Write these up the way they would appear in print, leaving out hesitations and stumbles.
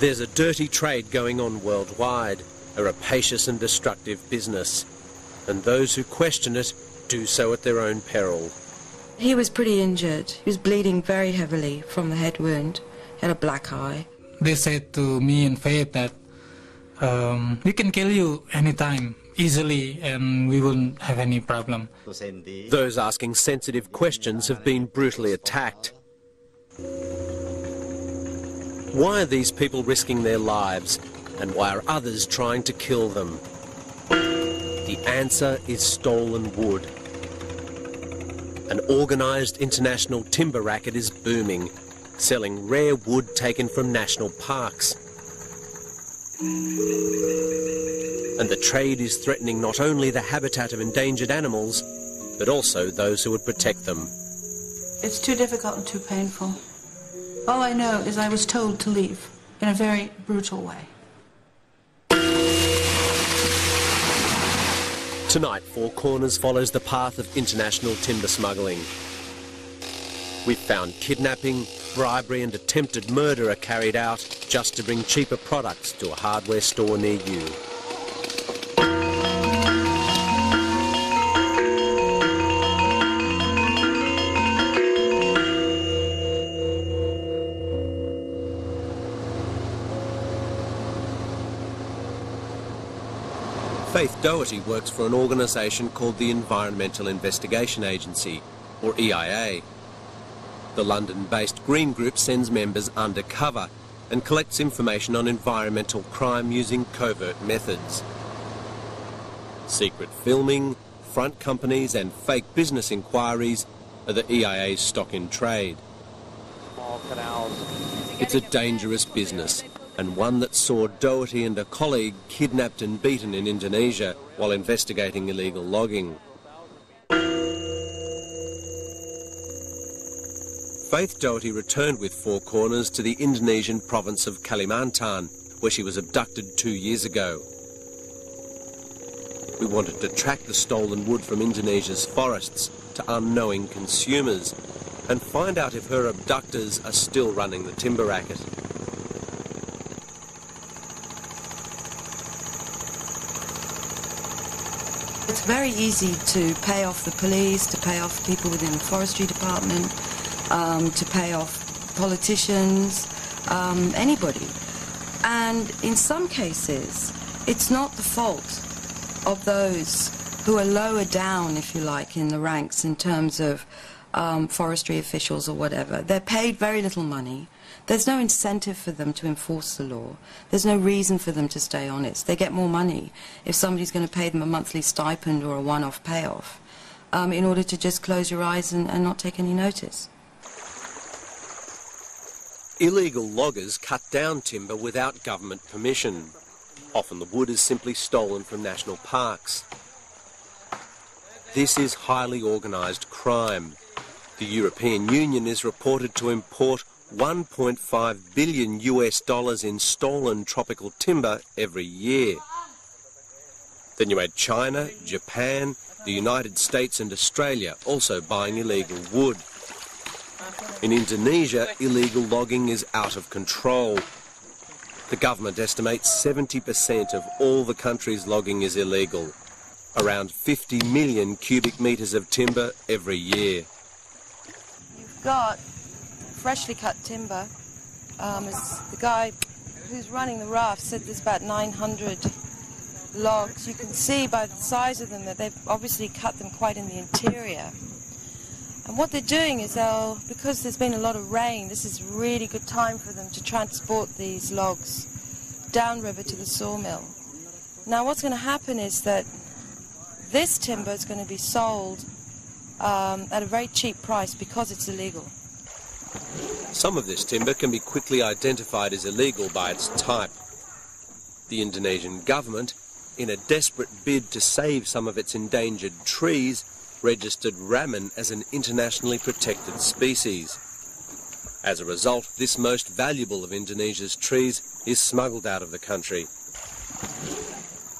There's a dirty trade going on worldwide, a rapacious and destructive business, and those who question it do so at their own peril. He was pretty injured. He was bleeding very heavily from the head wound. He had a black eye. They said to me and Faith that we can kill you anytime, easily, and we wouldn't have any problem. Those asking sensitive questions have been brutally attacked. Why are these people risking their lives, and why are others trying to kill them? The answer is stolen wood. An organised international timber racket is booming, selling rare wood taken from national parks. And the trade is threatening not only the habitat of endangered animals, but also those who would protect them. It's too difficult and too painful. All I know is I was told to leave in a very brutal way. Tonight, Four Corners follows the path of international timber smuggling. We've found kidnapping, bribery and attempted murder are carried out just to bring cheaper products to a hardware store near you. Faith Doherty works for an organisation called the Environmental Investigation Agency, or EIA. The London-based Green Group sends members undercover and collects information on environmental crime using covert methods. Secret filming, front companies and fake business inquiries are the EIA's stock in trade. It's a dangerous business, and one that saw Doherty and a colleague kidnapped and beaten in Indonesia while investigating illegal logging. Faith Doherty returned with Four Corners to the Indonesian province of Kalimantan, where she was abducted 2 years ago. We wanted to track the stolen wood from Indonesia's forests to unknowing consumers and find out if her abductors are still running the timber racket. It's very easy to pay off the police, to pay off people within the forestry department, to pay off politicians, anybody. And in some cases, it's not the fault of those who are lower down, if you like, in the ranks in terms of forestry officials or whatever. They're paid very little money. There's no incentive for them to enforce the law. There's no reason for them to stay honest. They get more money if somebody's going to pay them a monthly stipend or a one-off payoff in order to just close your eyes and not take any notice. Illegal loggers cut down timber without government permission. Often the wood is simply stolen from national parks. This is highly organised crime. The European Union is reported to import $1.5 billion in stolen tropical timber every year. Then you add China, Japan, the United States and Australia also buying illegal wood. In Indonesia, illegal logging is out of control. The government estimates 70% of all the country's logging is illegal, around 50 million cubic metres of timber every year. You've got freshly cut timber. As the guy who's running the raft said there's about 900 logs. You can see by the size of them that they've obviously cut them quite in the interior. And what they're doing is because there's been a lot of rain, this is a really good time for them to transport these logs downriver to the sawmill. Now what's going to happen is that this timber is going to be sold at a very cheap price because it's illegal. Some of this timber can be quickly identified as illegal by its type. The Indonesian government, in a desperate bid to save some of its endangered trees, registered ramen as an internationally protected species. As a result, this most valuable of Indonesia's trees is smuggled out of the country.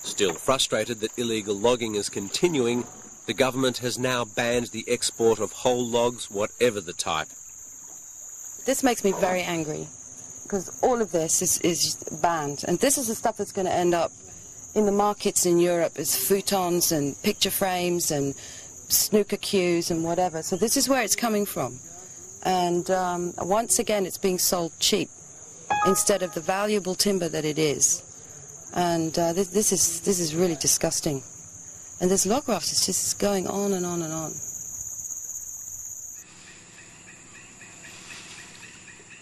Still frustrated that illegal logging is continuing, the government has now banned the export of whole logs, whatever the type. This makes me very angry, because all of this is banned. And this is the stuff that's going to end up in the markets in Europe as futons and picture frames and snooker cues and whatever. So this is where it's coming from. And once again, it's being sold cheap instead of the valuable timber that it is. And this is really disgusting. And this log raft is just going on and on and on.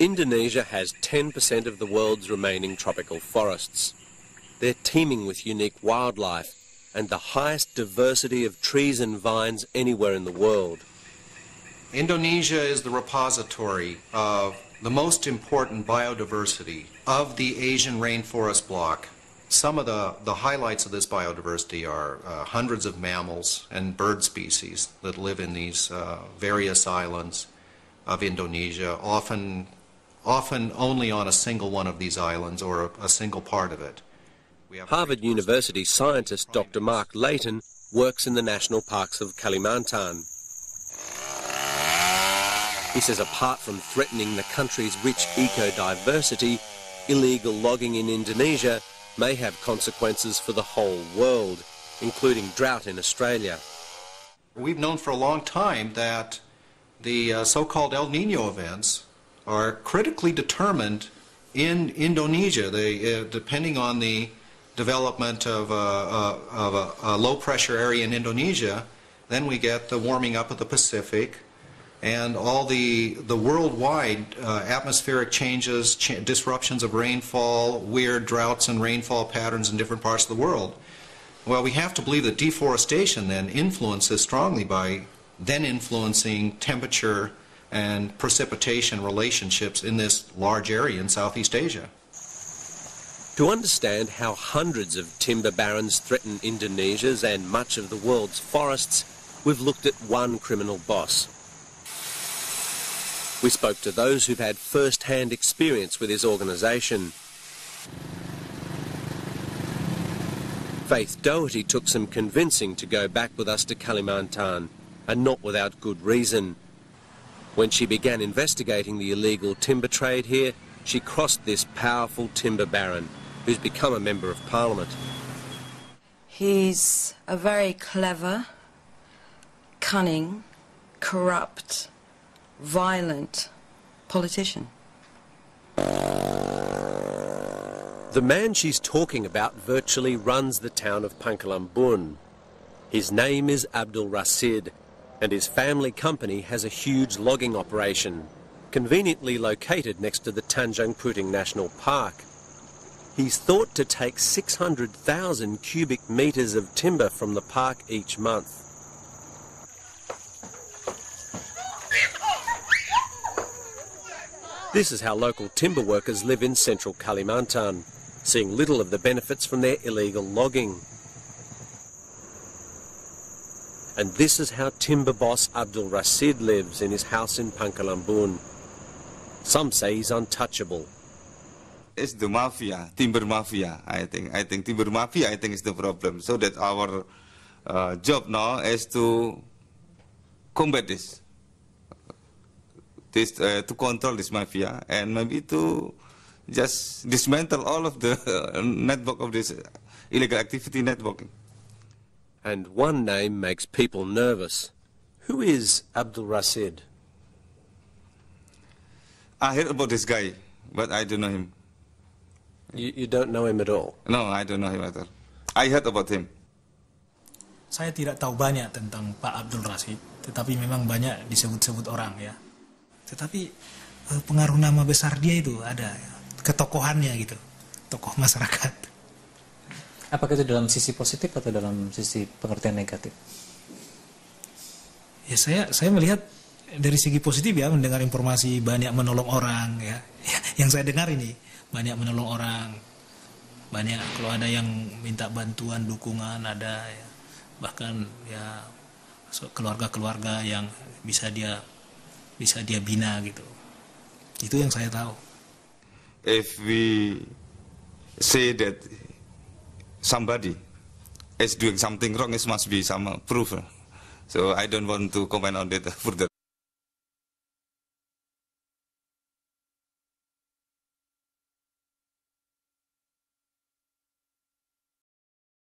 Indonesia has 10% of the world's remaining tropical forests. They're teeming with unique wildlife and the highest diversity of trees and vines anywhere in the world. Indonesia is the repository of the most important biodiversity of the Asian rainforest bloc. Some of the highlights of this biodiversity are hundreds of mammals and bird species that live in these various islands of Indonesia, often only on a single one of these islands or a single part of it. Harvard University scientist Dr. Mark Layton works in the national parks of Kalimantan. He says apart from threatening the country's rich eco-diversity, illegal logging in Indonesia may have consequences for the whole world, including drought in Australia. We've known for a long time that the so-called El Nino events are critically determined in Indonesia. Depending on the development of a low-pressure area in Indonesia, then we get the warming up of the Pacific and all the worldwide atmospheric changes, disruptions of rainfall, weird droughts and rainfall patterns in different parts of the world. Well, we have to believe that deforestation then influences strongly by then influencing temperature and precipitation relationships in this large area in Southeast Asia. To understand how hundreds of timber barons threaten Indonesia's and much of the world's forests, we've looked at one criminal boss. We spoke to those who've had first-hand experience with his organisation. Faith Doherty took some convincing to go back with us to Kalimantan, and not without good reason. When she began investigating the illegal timber trade here, she crossed this powerful timber baron, who's become a Member of Parliament. He's a very clever, cunning, corrupt, violent politician. The man she's talking about virtually runs the town of Pangkalambun. His name is Abdul Rashid, and his family company has a huge logging operation, conveniently located next to the Tanjung Puting National Park. He's thought to take 600,000 cubic metres of timber from the park each month. This is how local timber workers live in central Kalimantan, seeing little of the benefits from their illegal logging. And this is how timber boss Abdul Rashid lives in his house in Pangkalambun. Some say he's untouchable. It's the mafia, timber mafia, I think. Timber mafia, is the problem. So that our job now is to combat this. To control this mafia and maybe to just dismantle all of the network of this illegal activity networking. And one name makes people nervous. Who is Abdul Rashid? I heard about this guy, but I don't know him. You don't know him at all? No, I don't know him at all. I heard about him. Saya tidak tahu banyak tentang Pak Abdul Rashid, tetapi memang banyak disebut-sebut orang ya. Tetapi pengaruh nama besar dia itu ada, ketokohannya gitu, tokoh masyarakat. Apakah itu dalam sisi positif atau dalam sisi pengertian negatif? Ya saya melihat dari segi positif ya, mendengar informasi banyak menolong orang ya. Yang saya dengar ini banyak menolong orang, banyak kalau ada yang minta bantuan dukungan ada ya. Bahkan ya keluarga-keluarga yang bisa dia bina gitu. Itu yang saya tahu. If we say that somebody is doing something wrong, it must be some proof. So I don't want to comment on that further.